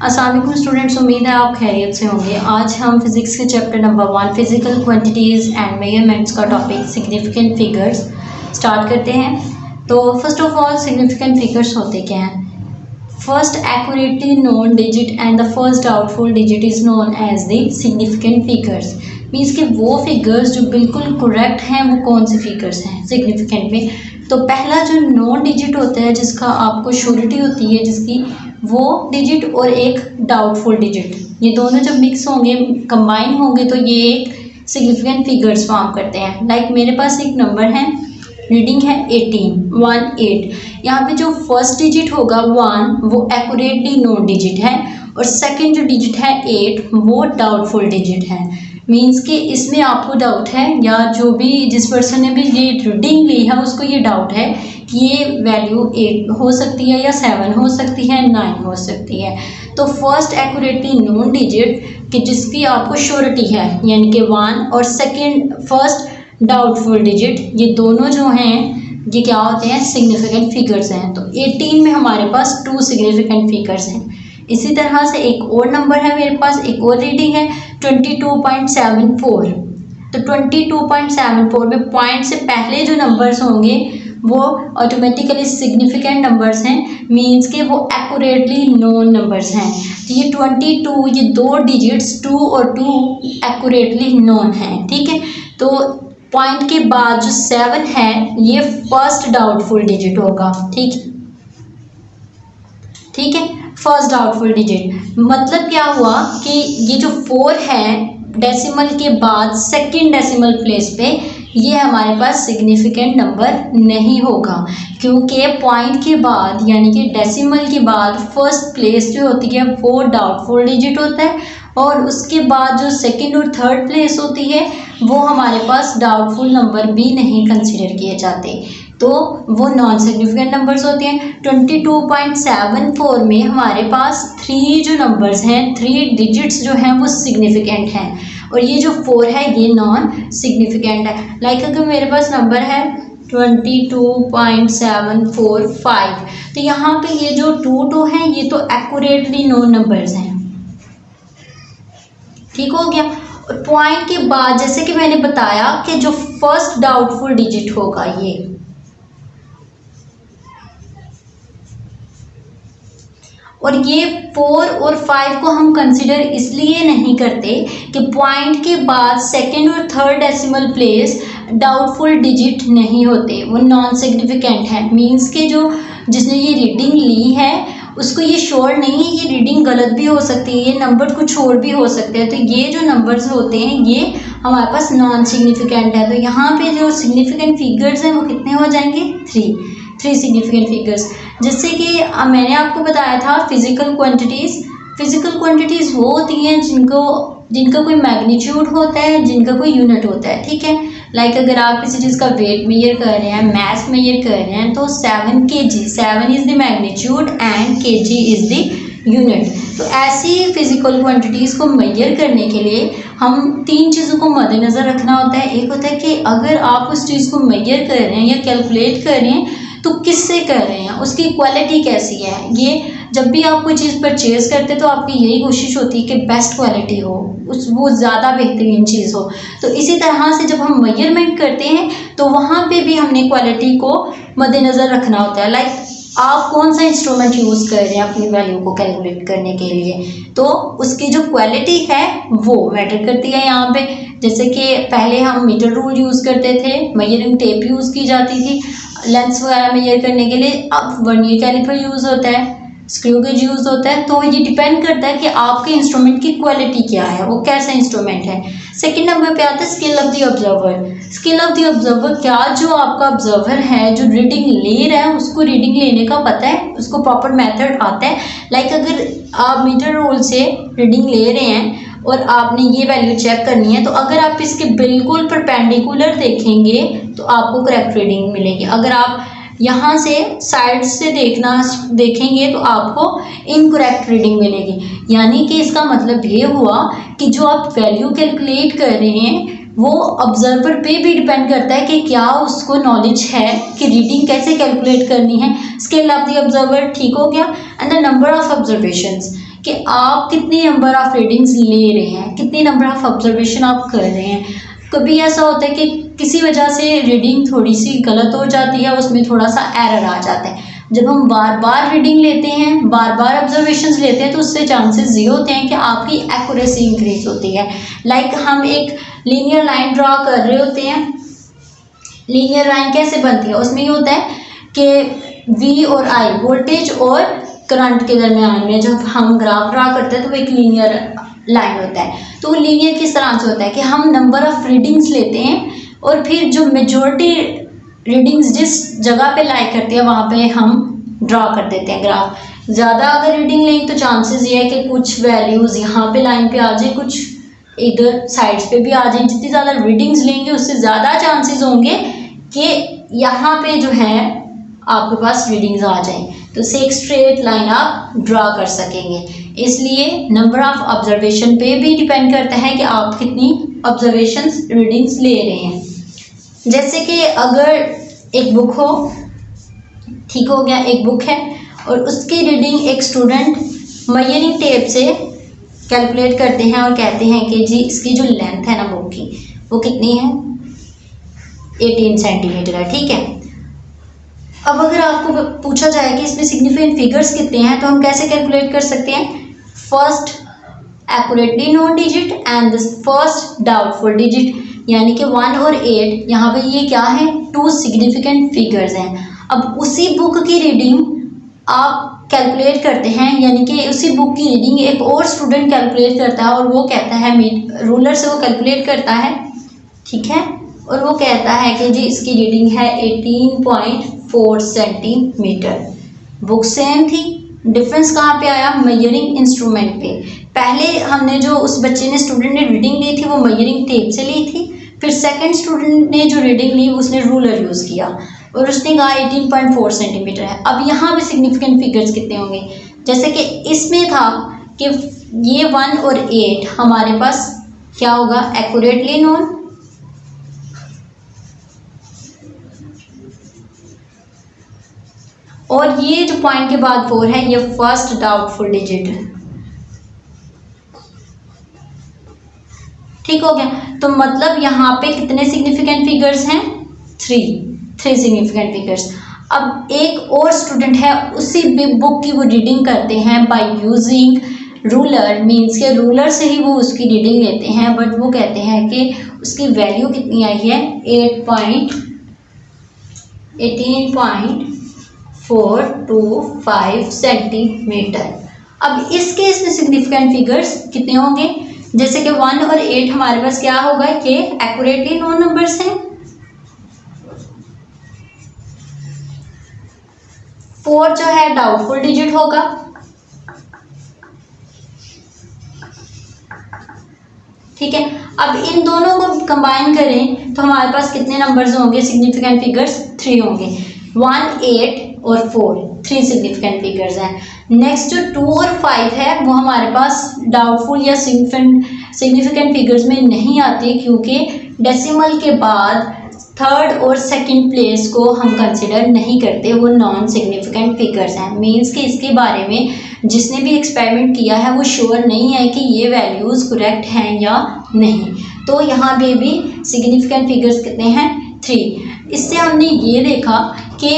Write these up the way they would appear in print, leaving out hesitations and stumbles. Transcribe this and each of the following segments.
अस्सलाम वालेकुम स्टूडेंट्स, उम्मीद है आप खैरियत से होंगे। आज हम फिज़िक्स के chapter number 1 physical quantities and measurements का टॉपिक सिग्निफिकेंट फिगर्स स्टार्ट करते हैं। तो first of all significant figures होते क्या हैं? First accurately known digit and the first doubtful digit is known as the significant figures. Means कि वो figures जो बिल्कुल करेक्ट हैं वो कौन से फिगर्स हैं सिग्निफिकेंट में। तो पहला जो नॉन डिजिट होता है जिसका आपको श्योरिटी होती है जिसकी, वो डिजिट और एक डाउटफुल डिजिट, ये दोनों जब मिक्स होंगे कंबाइन होंगे तो ये एक सिग्निफिकेंट फिगर्स फॉर्म करते हैं। लाइक मेरे पास एक नंबर है, रीडिंग है 18 यहाँ पे जो फर्स्ट डिजिट होगा 1 वो एक्यूरेटली नॉन डिजिट है और सेकंड जो डिजिट है 8 वो डाउटफुल डिजिट है। मीन्स कि इसमें आपको डाउट है या जो भी जिस पर्सन ने भी ये रीडिंग ली है उसको ये डाउट है कि ये वैल्यू 8 हो सकती है या 7 हो सकती है 9 हो सकती है। तो फर्स्ट एक्यूरेटली नोन डिजिट कि जिसकी आपको श्योरिटी है यानी कि 1 और सेकंड फर्स्ट डाउटफुल डिजिट, ये दोनों जो हैं ये क्या होते हैं सिग्निफिकेंट फिगर्स हैं। तो 18 में हमारे पास 2 सिग्निफिकेंट फिगर्स हैं। इसी तरह से एक और नंबर है मेरे पास, एक और रीडिंग है 22.74। तो 22.74 में पॉइंट से पहले जो नंबर्स होंगे वो ऑटोमेटिकली सिग्निफिकेंट नंबर्स हैं, मींस के वो एक्यूरेटली नोन नंबर्स हैं। तो ये 22, ये 2 डिजिट्स 2 और 2 एक्यूरेटली नोन हैं, ठीक है। तो पॉइंट के बाद जो 7 है ये फर्स्ट डाउटफुल डिजिट होगा, ठीक है, फर्स्ट डाउटफुल डिजिट। मतलब क्या हुआ कि ये जो 4 है डेसिमल के बाद सेकंड डेसिमल प्लेस पे, ये हमारे पास सिग्निफिकेंट नंबर नहीं होगा क्योंकि पॉइंट के बाद यानी कि डेसिमल के बाद फर्स्ट प्लेस जो होती है वो डाउटफुल डिजिट होता है और उसके बाद जो सेकंड और थर्ड प्लेस होती है वो हमारे पास डाउटफुल नंबर भी नहीं कंसिडर किए जाते, तो वो नॉन सिग्निफिकेंट नंबर्स होते हैं। 22.74 में हमारे पास 3 जो नंबर्स हैं 3 डिजिट्स जो हैं वो सिग्निफिकेंट हैं और ये जो 4 है ये नॉन सिग्निफिकेंट है। लाइक अगर मेरे पास नंबर है 22.745 तो यहाँ पे ये जो 2 है ये तो एक्यूरेटली नोन नंबर्स हैं, ठीक हो गया। और पॉइंट के बाद जैसे कि मैंने बताया कि जो फर्स्ट डाउटफुल डिजिट होगा ये, और ये 4 और 5 को हम कंसिडर इसलिए नहीं करते कि पॉइंट के बाद सेकंड और third decimal place doubtful digit नहीं होते, वो नॉन सिग्निफिकेंट है। मींस के जो जिसने ये रीडिंग ली है उसको ये श्योर नहीं है, ये रीडिंग गलत भी हो सकती है, ये नंबर कुछ और भी हो सकते हैं। तो ये जो नंबर्स होते हैं ये हमारे पास नॉन सिग्निफिकेंट है। तो यहाँ पे जो सिग्निफिकेंट फिगर्स हैं वो कितने हो जाएंगे? 3 सिग्निफिकेंट फिगर्स। जैसे कि मैंने आपको बताया था फिजिकल क्वांटिटीज़ वो होती हैं जिनका कोई मैग्नीट्यूड होता है, जिनका कोई यूनिट होता है, ठीक है। लाइक अगर आप किसी चीज़ का वेट मेजर कर रहे हैं, मास मेजर कर रहे हैं तो 7 kg, 7 is the magnitude and kg is the unit. तो ऐसी फिजिकल क्वांटिटीज़ को मेजर करने के लिए हम 3 चीज़ों को मद्देनज़र रखना होता है। एक होता है कि अगर आप उस चीज़ को मेजर कर रहे हैं या कैलकुलेट कर रहे हैं तो किससे कर रहे हैं, उसकी क्वालिटी कैसी है। ये जब भी आप कोई चीज़ परचेज़ करते हैं तो आपकी यही कोशिश होती है कि बेस्ट क्वालिटी हो, वो ज़्यादा बेहतरीन चीज़ हो। तो इसी तरह से जब हम मेजरमेंट करते हैं तो वहाँ पे भी हमने क्वालिटी को मद्देनज़र रखना होता है। लाइक आप कौन सा इंस्ट्रूमेंट यूज़ कर रहे हैं अपनी वैल्यू को कैलकुलेट करने के लिए, तो उसकी जो क्वालिटी है वो मैटर करती है यहाँ पे। जैसे कि पहले हम मीटर रूल यूज़ करते थे, मेजरिंग टेप यूज़ की जाती थी लेंस वगैरह मेजर करने के लिए, अब वर्नियर कैलिपर यूज़ होता है, स्क्रू गेज यूज़ होता है। तो ये डिपेंड करता है कि आपके इंस्ट्रूमेंट की क्वालिटी क्या है, वो कैसा इंस्ट्रूमेंट है। सेकंड नंबर पे आता है skill of the observer. Skill of the observer क्या, जो आपका ऑब्जर्वर है जो रीडिंग ले रहा है उसको रीडिंग लेने का पता है, उसको प्रॉपर मेथड आता है। लाइक अगर आप मीटर रोल से रीडिंग ले रहे हैं और आपने ये वैल्यू चेक करनी है तो अगर आप इसके बिल्कुल परपेंडिकुलर देखेंगे तो आपको करेक्ट रीडिंग मिलेगी। अगर आप यहाँ से साइड से देखेंगे तो आपको इनकरेक्ट रीडिंग मिलेगी। यानी कि इसका मतलब ये हुआ कि जो आप वैल्यू कैलकुलेट कर रहे हैं वो ऑब्जर्वर पे भी डिपेंड करता है कि क्या उसको नॉलेज है कि रीडिंग कैसे कैलकुलेट करनी है। स्किल ऑफ द ऑब्जर्वर, ठीक हो गया। And the number of observations, कि आप कितनी नंबर ऑफ रीडिंग्स ले रहे हैं, कितनी नंबर ऑफ ऑब्जर्वेशन आप कर रहे हैं। कभी ऐसा होता है कि किसी वजह से रीडिंग थोड़ी सी गलत हो जाती है, उसमें थोड़ा सा एरर आ जाता है। जब हम बार बार रीडिंग लेते हैं, बार बार ऑब्जर्वेशंस लेते हैं, तो उससे चांसेस ये होते हैं कि आपकी एक्यूरेसी इंक्रीज होती है। लाइक हम एक लीनियर लाइन ड्रा कर रहे होते हैं। लीनियर लाइन कैसे बनती है? उसमें ये होता है कि V और I, वोल्टेज और करंट के दरमियान में जब हम ग्राफ ड्रा करते हैं तो वो एक लीनियर लाइन होता है। तो वो लीनियर किस तरह से होता है कि हम नंबर ऑफ रीडिंग्स लेते हैं और फिर जो मेजॉरिटी रीडिंग्स जिस जगह पे लाई करती है वहाँ पे हम ड्रा कर देते हैं ग्राफ। ज़्यादा अगर रीडिंग लेंगे तो चांसेस ये है कि कुछ वैल्यूज़ यहाँ पे लाइन पे आ जाए, कुछ इधर साइड्स पे भी आ जाए। जितनी ज़्यादा रीडिंग्स लेंगे उससे ज़्यादा चांसेस होंगे कि यहाँ पे जो है आपके पास रीडिंग्स आ जाएं, तो उससे एक स्ट्रेट लाइन आप ड्रा कर सकेंगे। इसलिए नंबर ऑफ ऑब्जर्वेशन पे भी डिपेंड करता है कि आप कितनी ऑब्जर्वेशंस रीडिंग्स ले रहे हैं। जैसे कि अगर एक बुक हो, ठीक हो गया, एक बुक है और उसकी रीडिंग एक स्टूडेंट मेजरिंग टेप से कैलकुलेट करते हैं और कहते हैं कि जी इसकी जो लेंथ है ना बुक की, वो कितनी है, 18 सेंटीमीटर है, ठीक है। अब अगर आपको पूछा जाए कि इसमें सिग्निफिकेंट फिगर्स कितने हैं, तो हम कैसे कैलकुलेट कर सकते हैं? First accurately known digit and the first doubtful digit, यानी कि 1 और 8, यहाँ पे ये क्या है, 2 सिग्निफिकेंट फिगर्स हैं। अब उसी बुक की रीडिंग आप कैलकुलेट करते हैं, यानी कि उसी बुक की रीडिंग एक और स्टूडेंट कैलकुलेट करता है और वो कहता है, रूलर से वो कैलकुलेट करता है, ठीक है, और वो कहता है कि जी इसकी रीडिंग है 18.4 सेंटीमीटर। बुक सेम थी, डिफरेंस कहाँ पे आया? मेजरिंग इंस्ट्रूमेंट पे। पहले हमने जो उस बच्चे ने स्टूडेंट ने रीडिंग ली थी वो मेजरिंग टेप से ली थी, फिर सेकंड स्टूडेंट ने जो रीडिंग ली उसने रूलर यूज़ किया और उसने कहा 18.4 सेंटीमीटर है। अब यहाँ पे सिग्निफिकेंट फिगर्स कितने होंगे? जैसे कि इसमें था कि ये 1 और 8 हमारे पास क्या होगा, एक्यूरेटली नोन, और ये जो पॉइंट के बाद 4 है ये फर्स्ट डाउटफुल डिजिट है, ठीक हो गया। तो मतलब यहाँ पे कितने सिग्निफिकेंट फिगर्स हैं? 3 सिग्निफिकेंट फिगर्स। अब एक और स्टूडेंट है, उसी बुक की वो रीडिंग करते हैं बाय यूजिंग रूलर, मीन्स के रूलर से ही वो उसकी रीडिंग लेते हैं, बट वो कहते हैं कि उसकी वैल्यू कितनी आई है, 18.425 सेंटीमीटर। अब इस केस में सिग्निफिकेंट फिगर्स कितने होंगे? जैसे कि 1 और 8 हमारे पास क्या होगा कि एक्यूरेटली नोन नंबर्स हैं, 4 जो है डाउटफुल डिजिट होगा, ठीक है। अब इन दोनों को कंबाइन करें तो हमारे पास कितने नंबर्स होंगे, सिग्निफिकेंट फिगर्स 3 होंगे। 1, 8 और 4 3 सिग्निफिकेंट फिगर्स हैं। नेक्स्ट जो 2 और 5 है वो हमारे पास डाउटफुल या सिग्निफिकेंट फिगर्स में नहीं आती, क्योंकि डेसिमल के बाद थर्ड और सेकंड प्लेस को हम कंसिडर नहीं करते, वो नॉन सिग्निफिकेंट फिगर्स हैं। मीन्स कि इसके बारे में जिसने भी एक्सपेरिमेंट किया है वो श्योर नहीं है कि ये वैल्यूज़ करेक्ट हैं या नहीं। तो यहाँ पे भी सिग्निफिकेंट फिगर्स कितने हैं, 3। इससे हमने ये देखा कि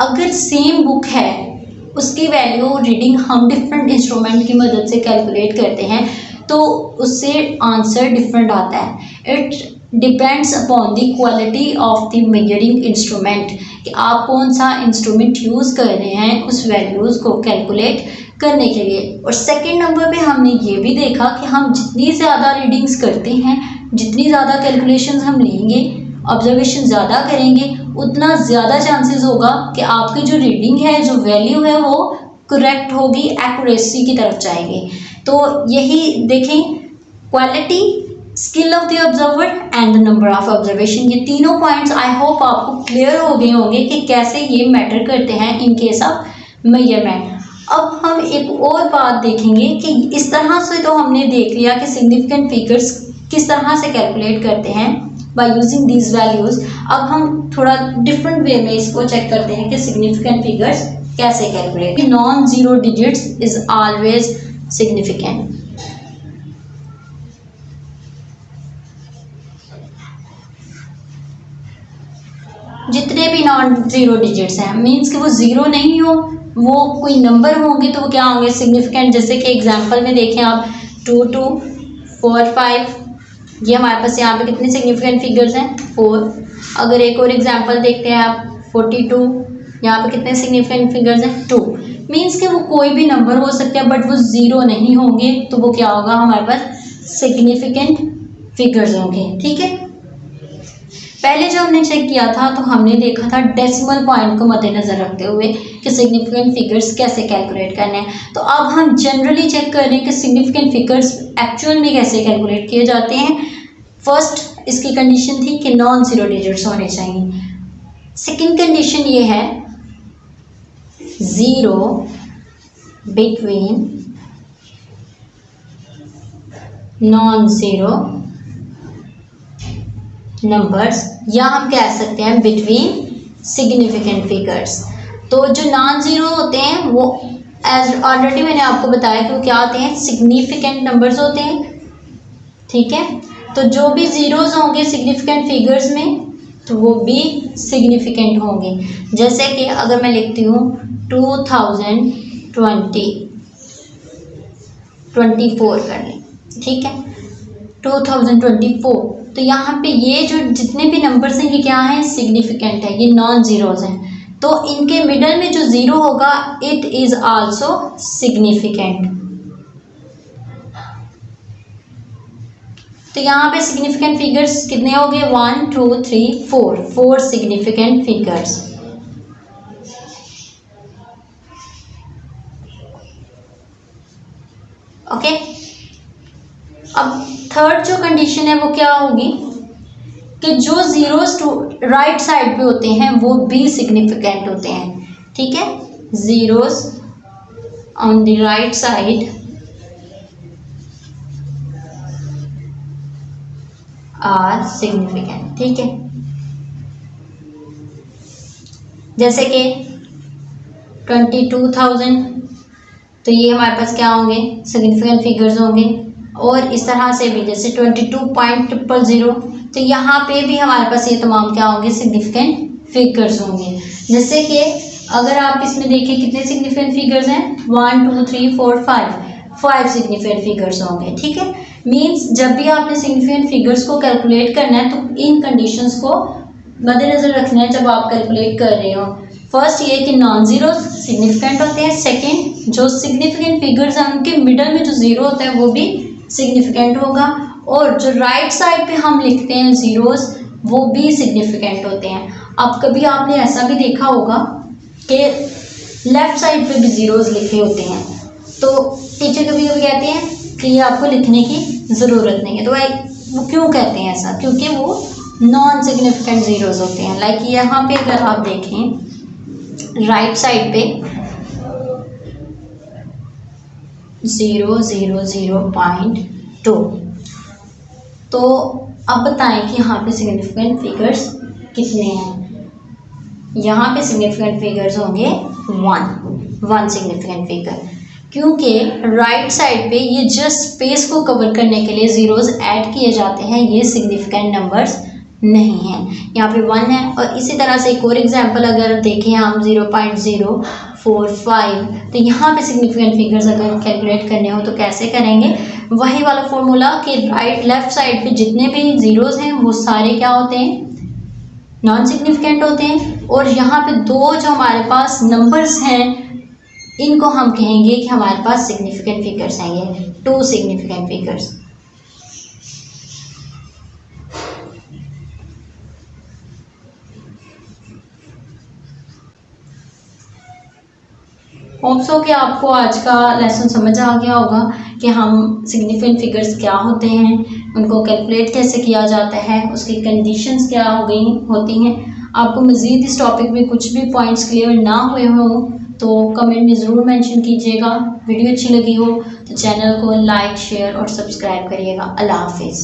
अगर सेम बुक है उसकी वैल्यू रीडिंग हम डिफरेंट इंस्ट्रूमेंट की मदद से कैलकुलेट करते हैं तो उससे आंसर डिफरेंट आता है। It depends upon the quality of the measuring instrument, कि आप कौन सा इंस्ट्रूमेंट यूज़ कर रहे हैं उस वैल्यूज़ को कैलकुलेट करने के लिए। और सेकंड नंबर पे हमने ये भी देखा कि हम जितनी ज़्यादा रीडिंग्स करते हैं, जितनी ज़्यादा कैलकुलेशंस हम लेंगे, ऑब्जर्वेशन ज़्यादा करेंगे, उतना ज़्यादा चांसेस होगा कि आपकी जो रीडिंग है, जो वैल्यू है वो करेक्ट होगी, एक्यूरेसी की तरफ जाएंगे। तो यही देखें, quality, skill of the observer and the number of observation, ये तीनों पॉइंट्स आई होप आपको क्लियर हो गए होंगे कि कैसे ये मैटर करते हैं इन केस ऑफ मेजरमेंट। अब हम एक और बात देखेंगे कि इस तरह से तो हमने देख लिया कि सिग्निफिकेंट फिगर्स किस तरह से कैलकुलेट करते हैं बाय यूजिंग दीज वैल्यूज। अब हम थोड़ा डिफरेंट वे में इसको चेक करते हैं कि सिग्निफिकेंट फिगर्स कैसे calculate. Non zero digits is always significant. जितने भी नॉन जीरो डिजिट्स हैं मीन्स कि वो जीरो नहीं हो, वो कोई नंबर होंगे तो वो क्या होंगे, सिग्निफिकेंट। जैसे कि एग्जांपल में देखें आप 2 2 4 5, ये हमारे पास यहाँ पे कितने सिग्निफिकेंट फिगर्स हैं 4। अगर एक और एग्जांपल देखते हैं आप 42, यहाँ पे कितने सिग्निफिकेंट फिगर्स हैं 2। मीन्स कि वो कोई भी नंबर हो सकता है बट वो जीरो नहीं होंगे, तो वो क्या होगा, हमारे पास सिग्निफिकेंट फिगर्स होंगे। ठीक है, पहले जो हमने चेक किया था तो हमने देखा था डेसिमल पॉइंट को मद्देनजर रखते हुए कि सिग्निफिकेंट फिगर्स कैसे कैलकुलेट करने हैं। तो अब हम जनरली चेक कर रहे हैं कि सिग्निफिकेंट फिगर्स एक्चुअल में कैसे कैलकुलेट किए जाते हैं। फर्स्ट इसकी कंडीशन थी कि नॉन जीरो डिजिट्स होने चाहिए। सेकंड कंडीशन ये है zero between non zero numbers, या हम कह सकते हैं बिटवीन सिग्निफिकेंट फिगर्स। तो जो नॉन जीरो होते हैं वो एज ऑलरेडी मैंने आपको बताया कि वो क्या होते हैं, सिग्निफिकेंट नंबर्स होते हैं। ठीक है, तो जो भी जीरोज होंगे सिग्निफिकेंट फिगर्स में तो वो भी सिग्निफिकेंट होंगे। जैसे कि अगर मैं लिखती हूँ 2024 कर लें, ठीक है 2024, तो यहाँ पे ये जो जितने भी नंबर्स हैं ये क्या हैं, सिग्निफिकेंट है, ये नॉन जीरोज हैं। तो इनके मिडल में जो जीरो होगा इट इज आल्सो सिग्निफिकेंट। तो यहाँ पे सिग्निफिकेंट फिगर्स कितने हो गए, 1 2 3 4 सिग्निफिकेंट फिगर्स। ओके, अब थर्ड जो कंडीशन है वो क्या होगी कि जो जीरोस टू राइट साइड पे होते हैं वो भी सिग्निफिकेंट होते हैं। ठीक है, zeros on the right side are significant. ठीक है, जैसे कि 22,000, तो ये हमारे पास क्या होंगे, सिग्निफिकेंट फिगर्स होंगे। और इस तरह से भी जैसे 22.000, तो यहाँ पे भी हमारे पास ये तमाम क्या होंगे, सिग्निफिकेंट फिगर्स होंगे। जैसे कि अगर आप इसमें देखें कितने सिग्निफिकेंट फिगर्स हैं, 1 2 3 4 5 सिग्निफिकेंट फिगर्स होंगे। ठीक है, मीन्स जब भी आपने सिग्निफिकेंट फिगर्स को कैलकुलेट करना है तो इन कंडीशंस को मद्देनजर रखना है जब आप कैलकुलेट कर रहे हो। फर्स्ट ये कि नॉन जीरो सिग्निफिकेंट होते हैं। सेकेंड, जो सिग्निफिकेंट फिगर्स हैं उनके मिडल में जो जीरो होता है वो भी सिग्निफिकेंट होगा। और जो राइट साइड पे हम लिखते हैं जीरोस वो भी सिग्निफिकेंट होते हैं। अब कभी आपने ऐसा भी देखा होगा कि लेफ्ट साइड पे भी जीरोस लिखे होते हैं, तो टीचर कभी कभी कहते हैं कि ये आपको लिखने की ज़रूरत नहीं है। तो वो क्यों कहते हैं ऐसा, क्योंकि वो नॉन सिग्निफिकेंट जीरोस होते हैं। लाइक यहाँ पे अगर आप देखें राइट साइड पे 0.2, तो अब बताएं कि यहाँ पे सिग्निफिकेंट फिगर्स कितने हैं। यहाँ पे सिग्निफिकेंट फिगर्स होंगे 1 सिग्निफिकेंट फिगर, क्योंकि राइट साइड पे ये जस्ट स्पेस को कवर करने के लिए जीरोस ऐड किए जाते हैं, ये सिग्निफिकेंट नंबर्स नहीं है। यहाँ पे 1 है। और इसी तरह से एक और एग्जांपल अगर देखें हम 0.045, तो यहाँ पे सिग्निफिकेंट फिगर्स अगर कैलकुलेट करने हो तो कैसे करेंगे, वही वाला फॉर्मूला कि राइट लेफ्ट साइड पे जितने भी जीरोस हैं वो सारे क्या होते हैं, नॉन सिग्निफिकेंट होते हैं। और यहाँ पे दो जो हमारे पास नंबर्स हैं इनको हम कहेंगे कि हमारे पास सिग्निफिकेंट फिगर्स हैं, ये 2 सिग्निफिकेंट फिगर्स। होप सो कि आपको आज का लेसन समझ आ गया होगा कि हम सिग्निफिकेंट फिगर्स क्या होते हैं, उनको कैलकुलेट कैसे किया जाता है, उसकी कंडीशंस क्या होती हैं। आपको मज़ीद इस टॉपिक में कुछ भी पॉइंट्स क्लियर ना हुए हों तो कमेंट में ज़रूर मेंशन कीजिएगा। वीडियो अच्छी लगी हो तो चैनल को लाइक शेयर और सब्सक्राइब करिएगा। अल्लाह हाफिज़।